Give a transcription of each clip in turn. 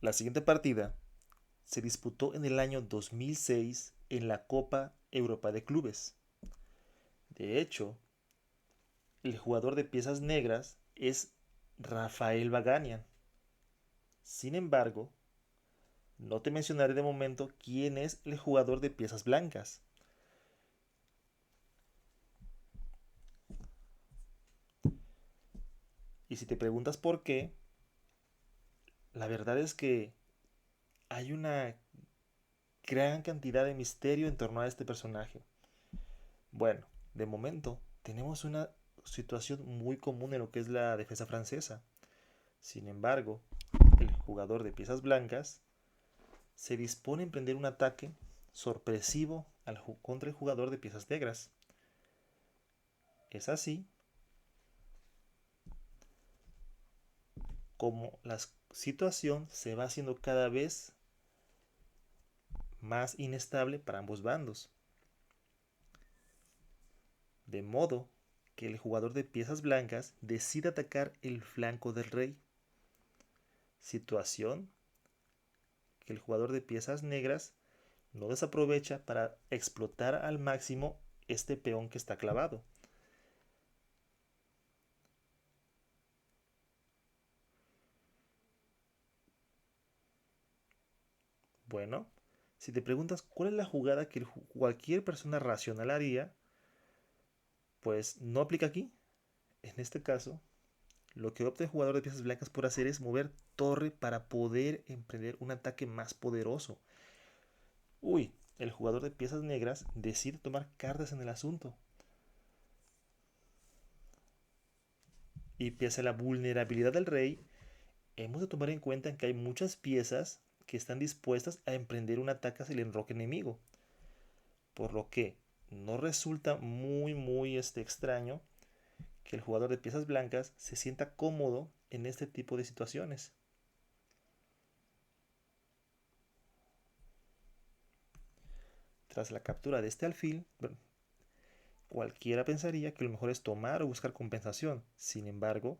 La siguiente partida se disputó en el año 2006 en la Copa Europa de Clubes. De hecho, el jugador de piezas negras es Rafael Vaganian. Sin embargo, no te mencionaré de momento quién es el jugador de piezas blancas. Y si te preguntas por qué, la verdad es que hay una gran cantidad de misterio en torno a este personaje. Bueno, de momento tenemos una situación muy común en lo que es la defensa francesa. Sin embargo, el jugador de piezas blancas se dispone a emprender un ataque sorpresivo contra el jugador de piezas negras. Es así como la situación se va haciendo cada vez más inestable para ambos bandos. De modo que el jugador de piezas blancas decide atacar el flanco del rey. Situación que el jugador de piezas negras no desaprovecha para explotar al máximo este peón que está clavado. Bueno, si te preguntas cuál es la jugada que cualquier persona racional haría, pues no aplica aquí. En este caso, lo que opta el jugador de piezas blancas por hacer es mover torre para poder emprender un ataque más poderoso. Uy, el jugador de piezas negras decide tomar cartas en el asunto. Y pese a la vulnerabilidad del rey, hemos de tomar en cuenta que hay muchas piezas que están dispuestas a emprender un ataque hacia el enroque enemigo. Por lo que no resulta muy extraño que el jugador de piezas blancas se sienta cómodo en este tipo de situaciones. Tras la captura de este alfil, bueno, cualquiera pensaría que lo mejor es tomar o buscar compensación. Sin embargo,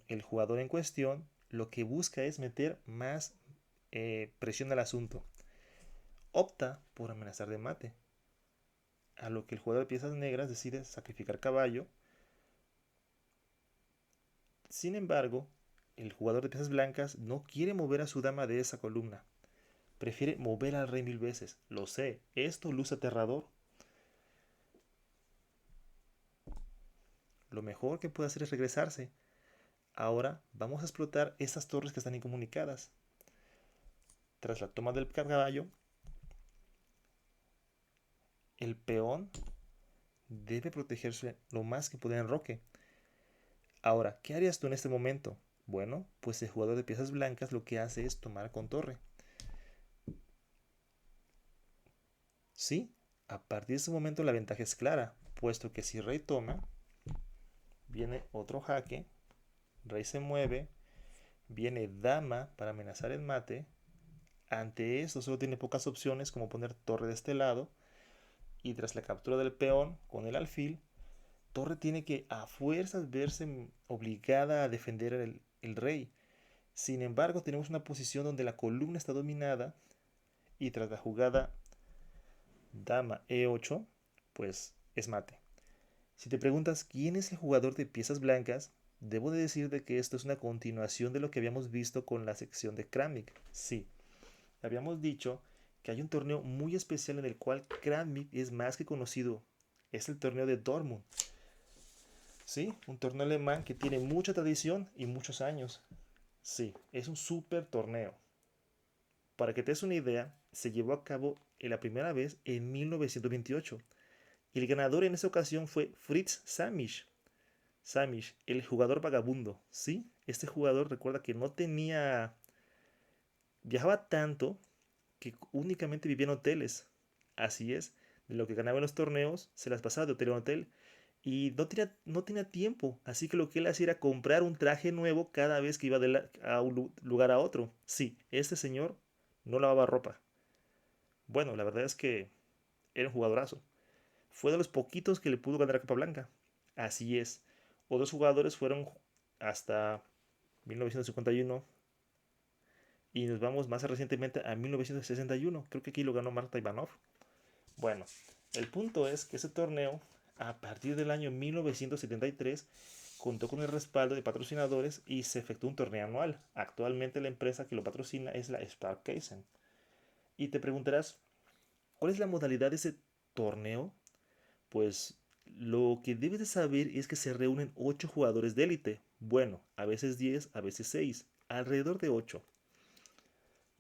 el jugador en cuestión lo que busca es meter más presión al asunto. Opta por amenazar de mate, a lo que el jugador de piezas negras decide sacrificar caballo. Sin embargo, el jugador de piezas blancas no quiere mover a su dama de esa columna. Prefiere mover al rey mil veces. Lo sé, esto luce aterrador. Lo mejor que puede hacer es regresarse. Ahora vamos a explotar estas torres que están incomunicadas. Tras la toma del caballo, el peón debe protegerse lo más que pueda en roque. Ahora, ¿qué harías tú en este momento? Bueno, pues el jugador de piezas blancas lo que hace es tomar con torre. Sí, a partir de ese momento la ventaja es clara, puesto que si rey toma, viene otro jaque, rey se mueve, viene dama para amenazar el mate. Ante eso solo tiene pocas opciones como poner torre de este lado, y tras la captura del peón con el alfil, torre tiene que a fuerzas verse obligada a defender el rey. Sin embargo, tenemos una posición donde la columna está dominada y tras la jugada dama e8, pues es mate. Si te preguntas quién es el jugador de piezas blancas, debo de decirte que esto es una continuación de lo que habíamos visto con la sección de Kramnik. Sí, habíamos dicho que hay un torneo muy especial en el cual Kramnik es más que conocido. Es el torneo de Dortmund. Sí, un torneo alemán que tiene mucha tradición y muchos años. Sí, es un super torneo. Para que te des una idea, se llevó a cabo la primera vez en 1928 y el ganador en esa ocasión fue Fritz Samisch. Samisch, el jugador vagabundo. Sí, este jugador recuerda que no tenía... Viajaba tanto que únicamente vivía en hoteles. Así es, de lo que ganaba en los torneos se las pasaba de hotel en hotel y no tenía tiempo, así que lo que él hacía era comprar un traje nuevo cada vez que iba a un lugar a otro. Sí, este señor no lavaba ropa. Bueno, la verdad es que era un jugadorazo. Fue de los poquitos que le pudo ganar a Copa Blanca. Así es. Otros jugadores fueron hasta 1951 Y nos vamos más recientemente a 1961. Creo que aquí lo ganó Marta Ivanov. Bueno, el punto es que ese torneo, a partir del año 1973, contó con el respaldo de patrocinadores y se efectuó un torneo anual. Actualmente la empresa que lo patrocina es la Sparkassen. Y te preguntarás, ¿cuál es la modalidad de ese torneo? Pues lo que debes de saber es que se reúnen 8 jugadores de élite. Bueno, a veces 10, a veces 6, alrededor de 8.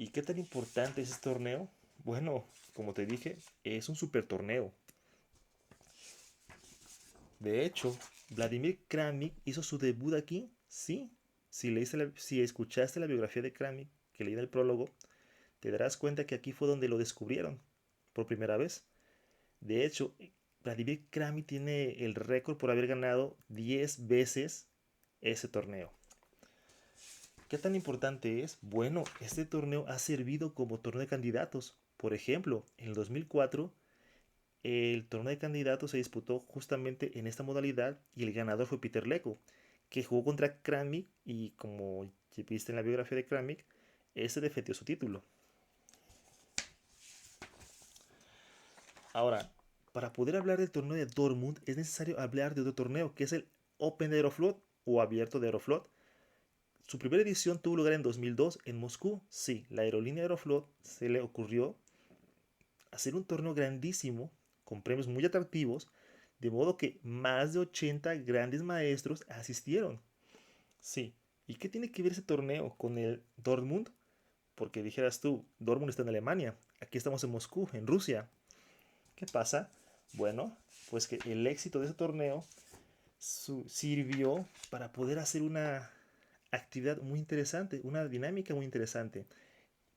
¿Y qué tan importante es este torneo? Bueno, como te dije, es un super torneo. De hecho, Vladimir Kramnik hizo su debut aquí, sí. Si escuchaste la biografía de Kramnik, que leí en el prólogo, te darás cuenta que aquí fue donde lo descubrieron por primera vez. De hecho, Vladimir Kramnik tiene el récord por haber ganado 10 veces ese torneo. ¿Qué tan importante es? Bueno, este torneo ha servido como torneo de candidatos. Por ejemplo, en el 2004, el torneo de candidatos se disputó justamente en esta modalidad y el ganador fue Peter Leko, que jugó contra Kramnik y como viste en la biografía de Kramnik, ese defendió su título. Ahora, para poder hablar del torneo de Dortmund es necesario hablar de otro torneo que es el Open Aeroflot o Abierto de Aeroflot. Su primera edición tuvo lugar en 2002 en Moscú. Sí, la aerolínea Aeroflot se le ocurrió hacer un torneo grandísimo con premios muy atractivos, de modo que más de 80 grandes maestros asistieron. Sí, ¿y qué tiene que ver ese torneo con el Dortmund? Porque dijeras tú, Dortmund está en Alemania, aquí estamos en Moscú, en Rusia. ¿Qué pasa? Bueno, pues que el éxito de ese torneo sirvió para poder hacer una actividad muy interesante, una dinámica muy interesante,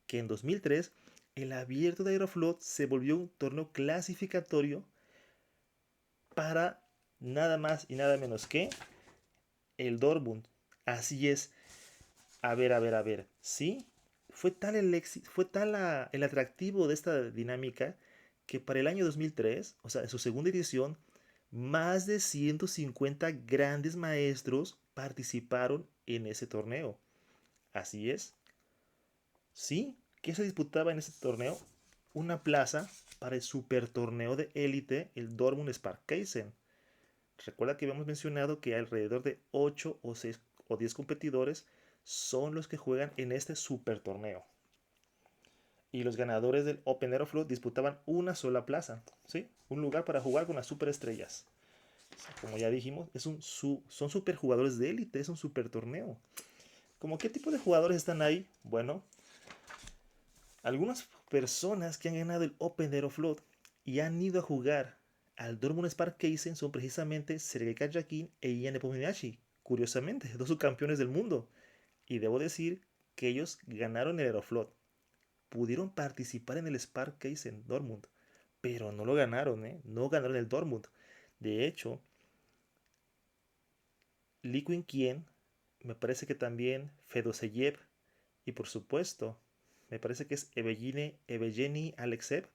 que en 2003 el abierto de Aeroflot se volvió un torneo clasificatorio para nada más y nada menos que el Dortmund. Así es. A ver. Sí, fue tal el éxito, fue tal el atractivo de esta dinámica que para el año 2003, o sea, en su segunda edición, más de 150 grandes maestros participaron en ese torneo. Así es. Sí, ¿qué se disputaba en ese torneo? Una plaza para el super torneo de élite, el Dortmund Sparkassen. Recuerda que habíamos mencionado que alrededor de 8 o 6 o 10 competidores son los que juegan en este super torneo. Y los ganadores del Open Aeroflot disputaban una sola plaza, ¿sí? Un lugar para jugar con las superestrellas. Como ya dijimos, son super jugadores de élite, es un super torneo. ¿Cómo qué tipo de jugadores están ahí? Bueno, algunas personas que han ganado el Open Aeroflot y han ido a jugar al Dortmund Sparkassen son precisamente Sergei Karjakin e Ian Nepomniachtchi. Curiosamente, dos subcampeones del mundo. Y debo decir que ellos ganaron el Aeroflot. Pudieron participar en el Sparkassen Dortmund, pero no lo ganaron, ¿eh? No ganaron el Dortmund. De hecho, Li Quinqian, me parece que también Fedoseyev y por supuesto, me parece que es Evgeny Alexev,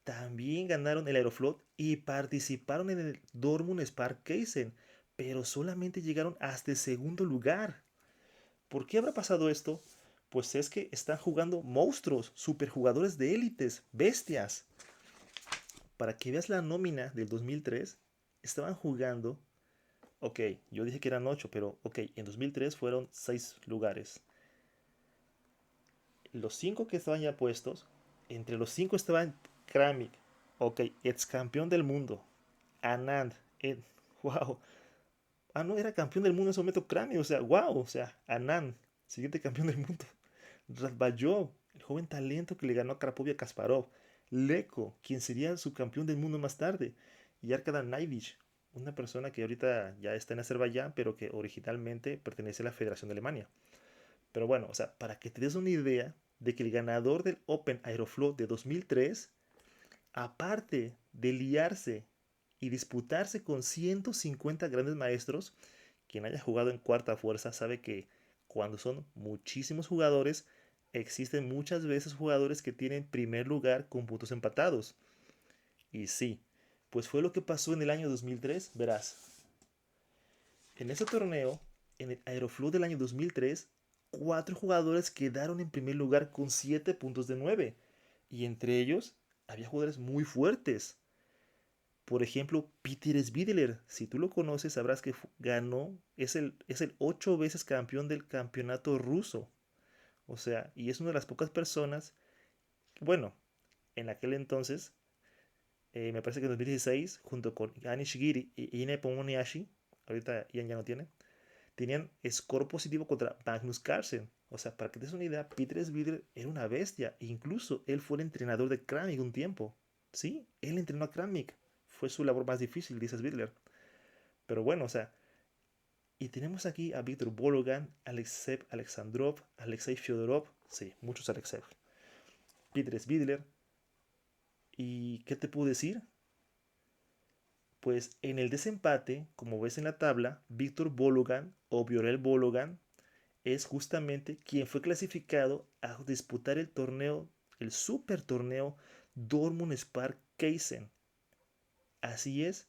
también ganaron el Aeroflot y participaron en el Dortmund Sparkassen, pero solamente llegaron hasta el segundo lugar. ¿Por qué habrá pasado esto? Pues es que están jugando monstruos, superjugadores de élites, bestias. Para que veas la nómina del 2003, estaban jugando, ok, yo dije que eran 8, pero ok, en 2003 fueron 6 lugares. Los 5 que estaban ya puestos, entre los 5 estaban Kramnik, ok, ex campeón del mundo. Anand, wow. Ah, no, era campeón del mundo en ese momento Kramnik, o sea, wow, o sea, Anand, siguiente campeón del mundo. Radvayov, el joven talento que le ganó a Krapovia Kasparov. Leko, quien sería el subcampeón del mundo más tarde. Y Arkada Naivich, una persona que ahorita ya está en Azerbaiyán, pero que originalmente pertenece a la Federación de Alemania. Pero bueno, o sea, para que te des una idea de que el ganador del Open Aeroflot de 2003, aparte de liarse y disputarse con 150 grandes maestros, quien haya jugado en cuarta fuerza sabe que cuando son muchísimos jugadores, existen muchas veces jugadores que tienen primer lugar con puntos empatados. Y sí, pues fue lo que pasó en el año 2003, verás. En ese torneo, en el Aeroflot del año 2003, 4 jugadores quedaron en primer lugar con 7 puntos de 9. Y entre ellos había jugadores muy fuertes. Por ejemplo, Peter Svidler, si tú lo conoces, sabrás que ganó, es el 8 veces campeón del campeonato ruso. O sea, y es una de las pocas personas, bueno, en aquel entonces, me parece que en 2016, junto con Anish Giri y Ine Pomoniashi, ahorita Ian ya no tiene, tenían score positivo contra Magnus Carlsen. O sea, para que te des una idea, Peter Svidler era una bestia. E incluso él fue el entrenador de Kramnik un tiempo. Sí, él entrenó a Kramnik. Fue su labor más difícil, dice Svidler. Pero bueno, o sea, y tenemos aquí a Víctor Bologan, Alexei Alexandrov, Alexei Fyodorov, sí, muchos Alexei, Peter Svidler. ¿Y qué te puedo decir? Pues en el desempate, como ves en la tabla, Víctor Bologan o Viorel Bologan es justamente quien fue clasificado a disputar el torneo, el super torneo Dortmund Spark Keisen. Así es,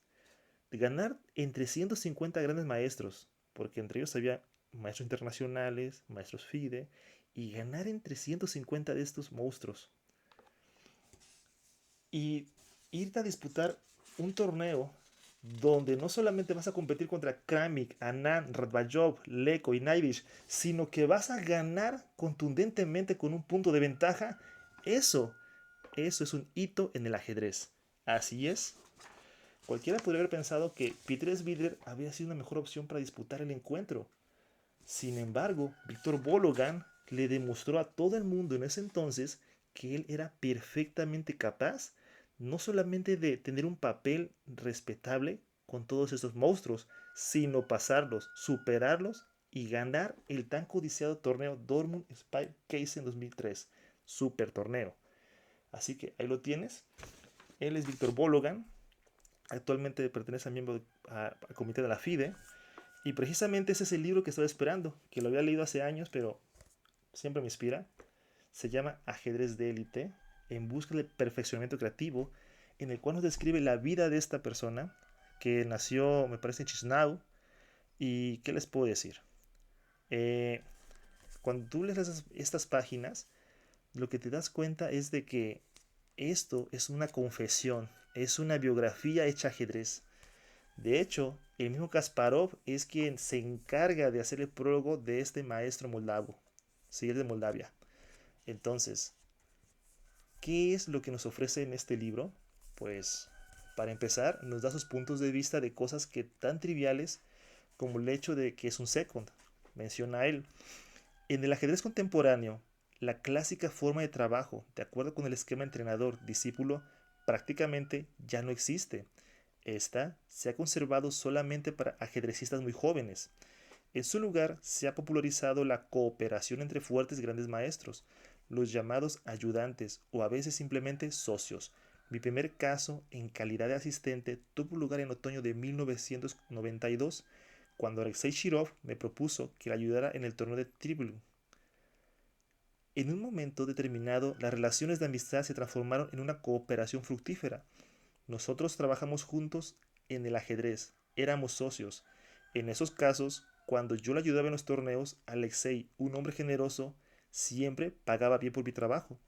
de ganar entre 150 grandes maestros, porque entre ellos había maestros internacionales, maestros FIDE, y ganar entre 150 de estos monstruos. Y irte a disputar un torneo donde no solamente vas a competir contra Kramnik, Anand, Radvajov, Leko y Naivish, sino que vas a ganar contundentemente con un punto de ventaja, eso, eso es un hito en el ajedrez. Así es. Cualquiera podría haber pensado que Peter Svidler había sido una mejor opción para disputar el encuentro. Sin embargo, Víctor Bologan le demostró a todo el mundo en ese entonces que él era perfectamente capaz no solamente de tener un papel respetable con todos estos monstruos, sino pasarlos, superarlos y ganar el tan codiciado torneo Dortmund Spike Case en 2003. Super torneo. Así que ahí lo tienes. Él es Víctor Bologan. Actualmente pertenece al comité de la FIDE. Y precisamente ese es el libro que estaba esperando, que lo había leído hace años, pero siempre me inspira. Se llama Ajedrez de élite, en busca del perfeccionamiento creativo, en el cual nos describe la vida de esta persona que nació, me parece, en Chisinau. ¿Y qué les puedo decir? Eh, Cuando tú lees estas páginas, lo que te das cuenta es de que esto es una confesión, es una biografía hecha ajedrez. De hecho, el mismo Kasparov es quien se encarga de hacer el prólogo de este maestro moldavo. Sí, es de Moldavia. Entonces, ¿qué es lo que nos ofrece en este libro? Pues, para empezar, nos da sus puntos de vista de cosas que tan triviales como el hecho de que es un second. Menciona él. En el ajedrez contemporáneo, la clásica forma de trabajo, de acuerdo con el esquema entrenador-discípulo, prácticamente ya no existe. Esta se ha conservado solamente para ajedrecistas muy jóvenes. En su lugar se ha popularizado la cooperación entre fuertes grandes maestros, los llamados ayudantes o a veces simplemente socios. Mi primer caso en calidad de asistente tuvo lugar en otoño de 1992, cuando Alexei Shirov me propuso que le ayudara en el torneo de Tribune. En un momento determinado, las relaciones de amistad se transformaron en una cooperación fructífera. Nosotros trabajamos juntos en el ajedrez, éramos socios. En esos casos, cuando yo le ayudaba en los torneos, Alexei, un hombre generoso, siempre pagaba bien por mi trabajo.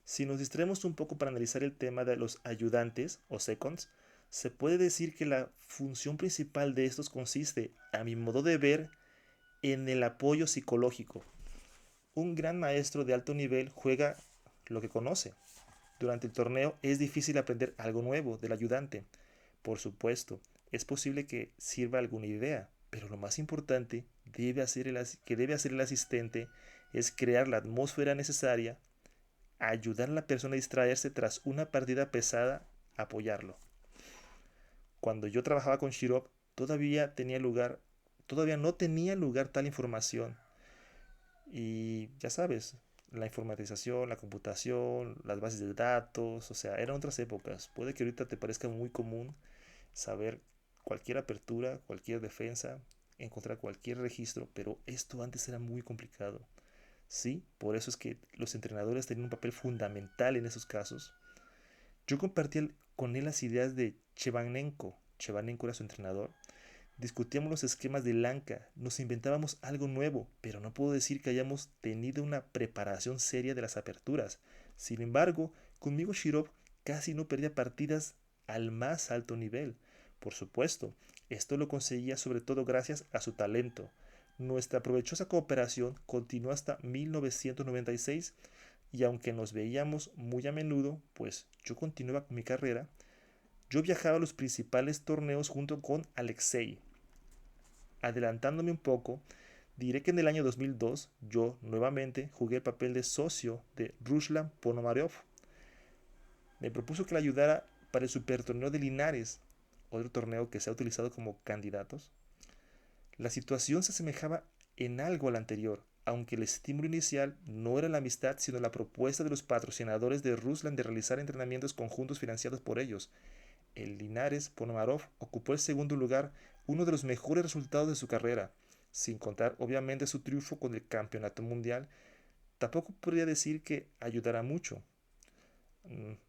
Si nos distraemos un poco para analizar el tema de los ayudantes o seconds, se puede decir que la función principal de estos consiste, a mi modo de ver, en el apoyo psicológico. Un gran maestro de alto nivel juega lo que conoce. Durante el torneo es difícil aprender algo nuevo del ayudante. Por supuesto, es posible que sirva alguna idea, pero lo más importante que debe hacer el asistente es crear la atmósfera necesaria, ayudar a la persona a distraerse tras una partida pesada, apoyarlo. Cuando yo trabajaba con Shirov, todavía no tenía lugar tal información. Y ya sabes, la informatización, la computación, las bases de datos, o sea, eran otras épocas. Puede que ahorita te parezca muy común saber cualquier apertura, cualquier defensa, encontrar cualquier registro, pero esto antes era muy complicado. Sí, por eso es que los entrenadores tenían un papel fundamental en esos casos. Yo compartí con él las ideas de Chevanenko. Chevanenko era su entrenador, Discutíamos los esquemas de Lanka, nos inventábamos algo nuevo, pero no puedo decir que hayamos tenido una preparación seria de las aperturas. Sin embargo, conmigo Shirov casi no perdía partidas al más alto nivel. Por supuesto, esto lo conseguía sobre todo gracias a su talento. Nuestra provechosa cooperación continuó hasta 1996 y aunque nos veíamos muy a menudo, pues yo continuaba con mi carrera, yo viajaba a los principales torneos junto con Alexei. Adelantándome un poco, diré que en el año 2002 yo nuevamente jugué el papel de socio de Ruslan Ponomarev. Me propuso que le ayudara para el Super Torneo de Linares, otro torneo que se ha utilizado como candidatos. La situación se asemejaba en algo a la anterior, aunque el estímulo inicial no era la amistad, sino la propuesta de los patrocinadores de Ruslan de realizar entrenamientos conjuntos financiados por ellos. El Linares Ponomarov ocupó el segundo lugar, uno de los mejores resultados de su carrera, sin contar obviamente su triunfo con el campeonato mundial. Tampoco podría decir que ayudara mucho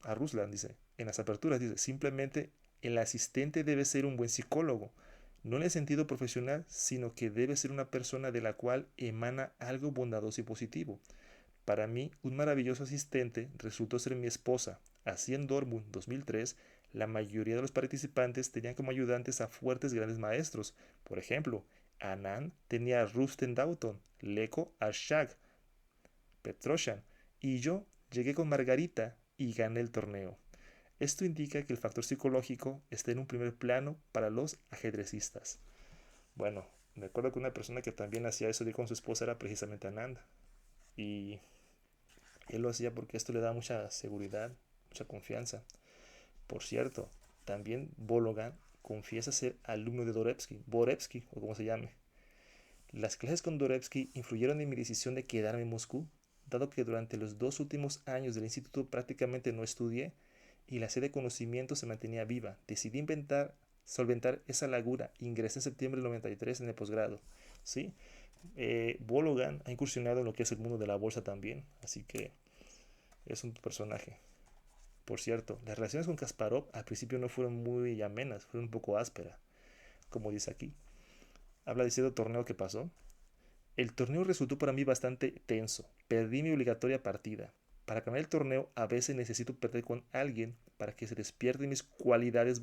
a Ruslan, dice, en las aperturas, dice, simplemente el asistente debe ser un buen psicólogo, no en el sentido profesional, sino que debe ser una persona de la cual emana algo bondadoso y positivo. Para mí, un maravilloso asistente resultó ser mi esposa. Así en Dortmund 2003, la mayoría de los participantes tenían como ayudantes a fuertes grandes maestros. Por ejemplo, Anand tenía a Rusten Doughton, Leko a Shag, Petrosyan, y yo llegué con Margarita y gané el torneo. Esto indica que el factor psicológico está en un primer plano para los ajedrecistas. Bueno, me acuerdo que una persona que también hacía eso de con su esposa era precisamente Anand. Y él lo hacía porque esto le da mucha seguridad, mucha confianza. Por cierto, también Bologan confiesa ser alumno de Borevsky o como se llame. Las clases con Dorevsky influyeron en mi decisión de quedarme en Moscú, dado que durante los 2 últimos años del instituto prácticamente no estudié y la sed de conocimiento se mantenía viva. Decidí solventar esa laguna. Ingresé en septiembre del 93 en el posgrado. ¿Sí? Bologan ha incursionado en lo que es el mundo de la bolsa también, así que es un personaje. Por cierto, las relaciones con Kasparov al principio no fueron muy amenas, fueron un poco ásperas, como dice aquí. Habla de cierto torneo que pasó. El torneo resultó para mí bastante tenso. Perdí mi obligatoria partida. Para ganar el torneo a veces necesito perder con alguien para que se despierten mis cualidades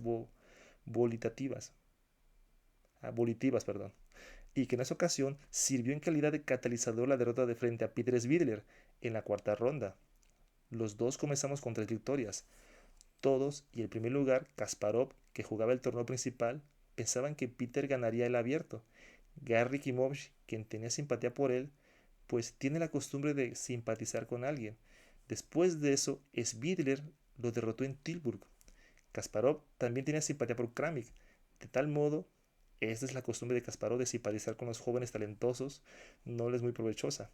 volitativas. Volitivas, perdón. Y que en esa ocasión sirvió en calidad de catalizador la derrota de frente a Peter Svidler en la cuarta ronda. Los dos comenzamos con 3 victorias. Todos y el primer lugar, Kasparov, que jugaba el torneo principal, pensaban que Peter ganaría el abierto. Gary Kimovich, quien tenía simpatía por él, pues tiene la costumbre de simpatizar con alguien. Después de eso, Svidler lo derrotó en Tilburg. Kasparov también tenía simpatía por Kramnik. De tal modo, esta es la costumbre de Kasparov de simpatizar con los jóvenes talentosos, no les muy provechosa.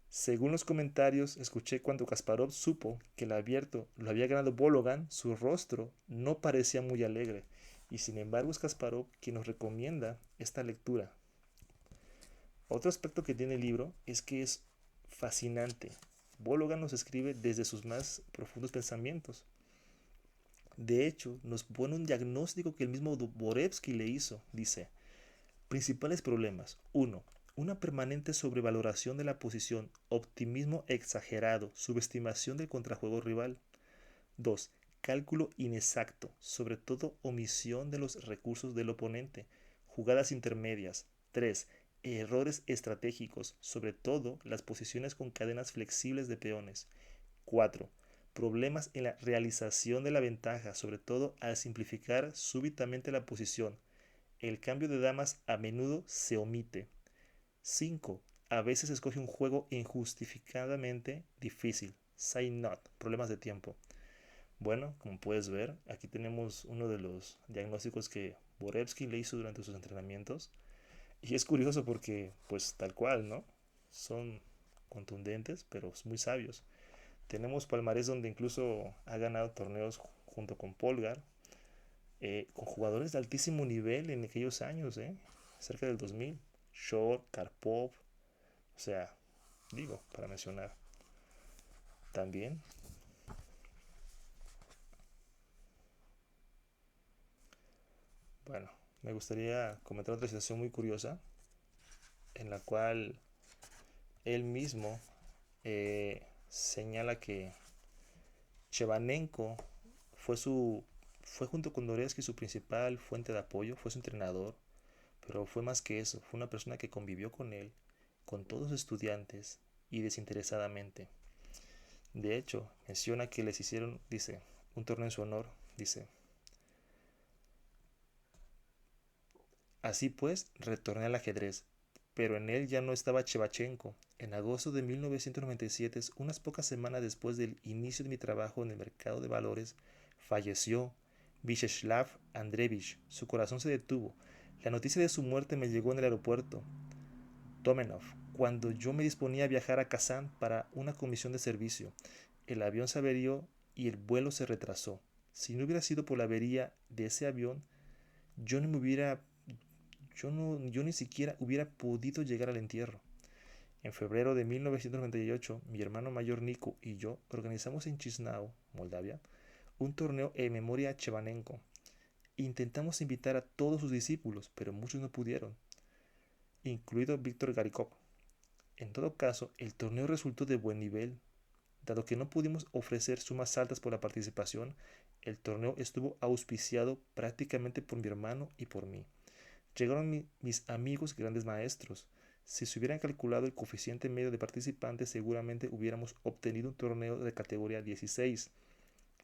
Según los comentarios, escuché cuando Kasparov supo que el abierto lo había ganado Bologan, su rostro no parecía muy alegre, y sin embargo es Kasparov quien nos recomienda esta lectura. Otro aspecto que tiene el libro es que es fascinante. Bologan nos escribe desde sus más profundos pensamientos. De hecho, nos pone un diagnóstico que el mismo Borevsky le hizo. Dice, principales problemas. 1. Una permanente sobrevaloración de la posición, optimismo exagerado, subestimación del contrajuego rival. 2. Cálculo inexacto, sobre todo omisión de los recursos del oponente, jugadas intermedias. 3. Errores estratégicos, sobre todo las posiciones con cadenas flexibles de peones. 4. Problemas en la realización de la ventaja, sobre todo al simplificar súbitamente la posición. El cambio de damas a menudo se omite. 5. A veces escoge un juego injustificadamente difícil. Say not. Problemas de tiempo. Bueno, como puedes ver, aquí tenemos uno de los diagnósticos que Borevsky le hizo durante sus entrenamientos. Y es curioso porque, pues tal cual, ¿no? Son contundentes, pero muy sabios. Tenemos palmarés donde incluso ha ganado torneos junto con Polgar, con jugadores de altísimo nivel en aquellos años, cerca del 2000. Shor, Karpov, o sea, digo, para mencionar. También, bueno, me gustaría comentar otra situación muy curiosa en la cual él mismo señala que Chevanenko fue fue junto con Doreski su principal fuente de apoyo, fue su entrenador, pero fue más que eso, fue una persona que convivió con él, con todos los estudiantes y desinteresadamente. De hecho, menciona que les hicieron, dice, un torneo en su honor, dice, así pues, retorné al ajedrez, pero en él ya no estaba Chevachenko. En agosto de 1997, unas pocas semanas después del inicio de mi trabajo en el mercado de valores, falleció Vyacheslav Andreevich. Su corazón se detuvo. La noticia de su muerte me llegó en el aeropuerto Tomenov, cuando yo me disponía a viajar a Kazán para una comisión de servicio. El avión se averió y el vuelo se retrasó. Si no hubiera sido por la avería de ese avión, yo no me hubiera yo ni siquiera hubiera podido llegar al entierro. En febrero de 1998, mi hermano mayor Nico y yo organizamos en Chisinau, Moldavia, un torneo en memoria a Chevanenko. Intentamos invitar a todos sus discípulos, pero muchos no pudieron, incluido Víctor Garikov. En todo caso, el torneo resultó de buen nivel. Dado que no pudimos ofrecer sumas altas por la participación, el torneo estuvo auspiciado prácticamente por mi hermano y por mí. Llegaron mis amigos grandes maestros. Si se hubieran calculado el coeficiente medio de participantes, seguramente hubiéramos obtenido un torneo de categoría 16.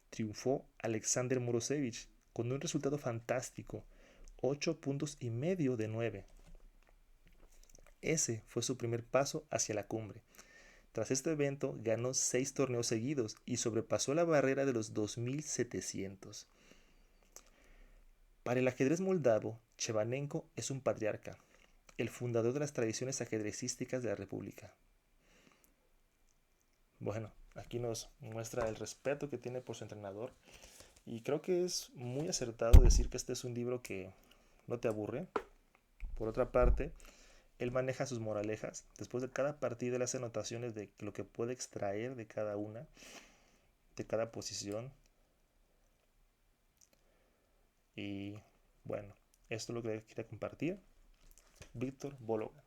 Triunfó Alexander Morosevich con un resultado fantástico, 8 puntos y medio de 9. Ese fue su primer paso hacia la cumbre. Tras este evento ganó 6 torneos seguidos y sobrepasó la barrera de los 2700. Para el ajedrez moldavo, Chevanenko es un patriarca, el fundador de las tradiciones ajedrecísticas de la República. Bueno, aquí nos muestra el respeto que tiene por su entrenador y creo que es muy acertado decir que este es un libro que no te aburre. Por otra parte, él maneja sus moralejas. Después de cada partida él hace anotaciones de lo que puede extraer de cada una, de cada posición. Y bueno, esto es lo que quería compartir. Víctor Bóloga.